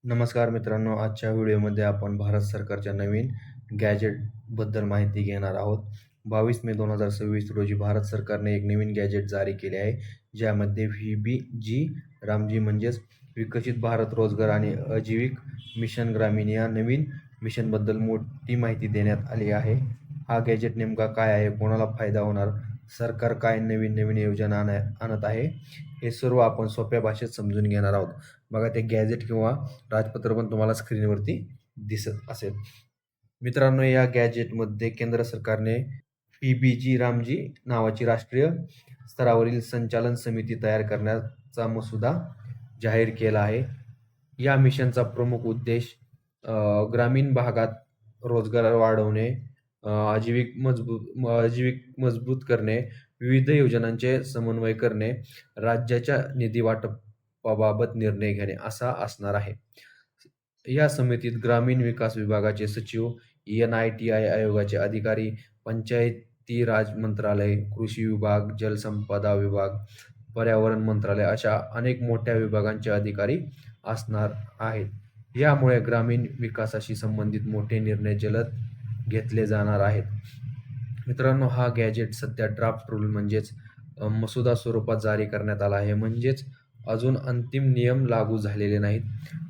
नमस्कार मित्रांनो, आजच्या व्हिडिओमध्ये आपण भारत सरकारच्या नवीन गॅजेटबद्दल माहिती घेणार आहोत. 22 मे 2026 रोजी भारत सरकारने एक नवीन गॅजेट जारी केले आहे, ज्यामध्ये व्ही-बी-जी रामजी म्हणजेच विकसित भारत रोजगार आणि आजीविक मिशन ग्रामीण या नवीन मिशनबद्दल मोठी माहिती देण्यात आली आहे. हा गॅजेट नेमका काय आहे, कोणाला फायदा होणार, सरकार काय नवीन नवीन योजना आणत आहे, हे सर्व आपण सोप्या भाषेत समजून घेणार आहोत. बघा, ते गॅजेट किंवा राजपत्र पण तुम्हाला स्क्रीनवरती दिसत असेल. मित्रांनो, या गॅजेटमध्ये केंद्र सरकारने पी-बी-जी रामजी नावाची राष्ट्रीय स्तरावरील संचालन समिती तयार करण्याचा मसुदा जाहीर केला आहे. या मिशनचा प्रमुख उद्देश ग्रामीण भागात रोजगार वाढवणे, आजीविक मजबूत करणे, विविध योजनांचे समन्वय करणे, राज्याच्या निधी वाटपाबाबत निर्णय घेणे असा असणार आहे. या समितीत ग्रामीण विकास विभागाचे सचिव, NITI आयोगाचे अधिकारी, पंचायती राज मंत्रालय, कृषी विभाग, जलसंपदा विभाग, पर्यावरण मंत्रालय अशा अनेक मोठ्या विभागांचे अधिकारी असणार आहेत. यामुळे ग्रामीण विकासाशी संबंधित मोठे निर्णय जलद घेतले जाणार आहेत. मित्रांनो, हा गॅजेट सध्या ड्राफ्ट रूल म्हणजेच मसुदा स्वरूपात जारी करण्यात आला आहे, म्हणजेच अजून अंतिम नियम लागू झालेले नाहीत.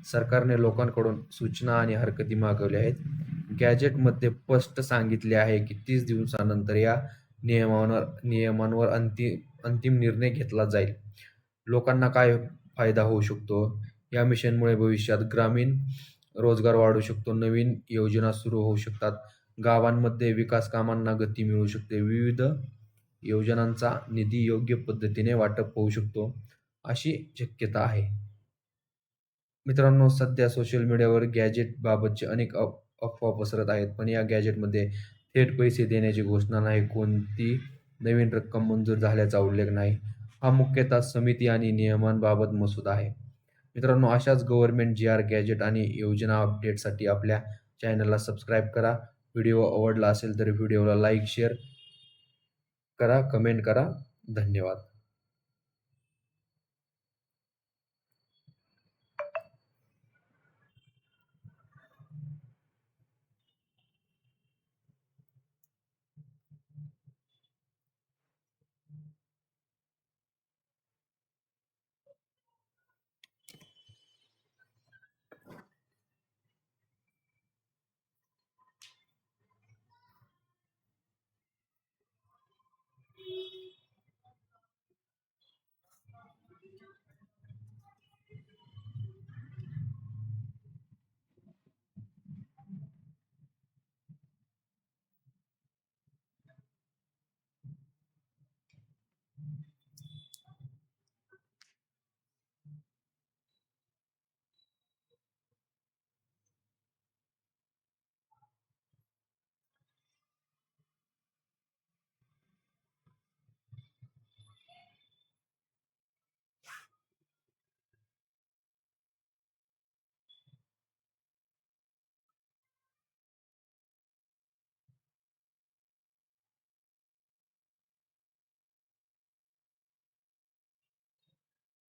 सरकारने लोकांकडून सूचना आणि हरकती मागवल्या आहेत. गॅजेटमध्ये स्पष्ट सांगितले आहे की 30 दिवसानंतर या नियमांवर अंतिम निर्णय घेतला जाईल. लोकांना काय फायदा होऊ शकतो? या मिशनमुळे भविष्यात ग्रामीण रोजगार वाढू शकतो, नवीन योजना सुरू होऊ शकतात, गावांमध्ये विकास कामांना गती मिळू शकते, विविध योजनांचा निधी योग्य पद्धतीने वाटप होऊ शकतो, अशी शक्यता आहे. मित्रांनो, सध्या सोशल मीडियावर गॅजेटबाबतचे अनेक अफवा पसरत आहेत, पण या गॅजेटमध्ये थेट पैसे देण्याची घोषणा नाही, कोणती नवीन रक्कम मंजूर झाल्याचा उल्लेख नाही. हा मुख्यतः समिती आणि नियमांबाबत मसुदा आहे. मित्रांनो, अशाच गव्हर्नमेंट जी-आर, गॅजेट आणि योजना अपडेटसाठी आपल्या चॅनलला सबस्क्राईब करा. व्हिडिओ आवडला असेल तर व्हिडिओला लाईक, शेअर करा, कमेंट करा. धन्यवाद.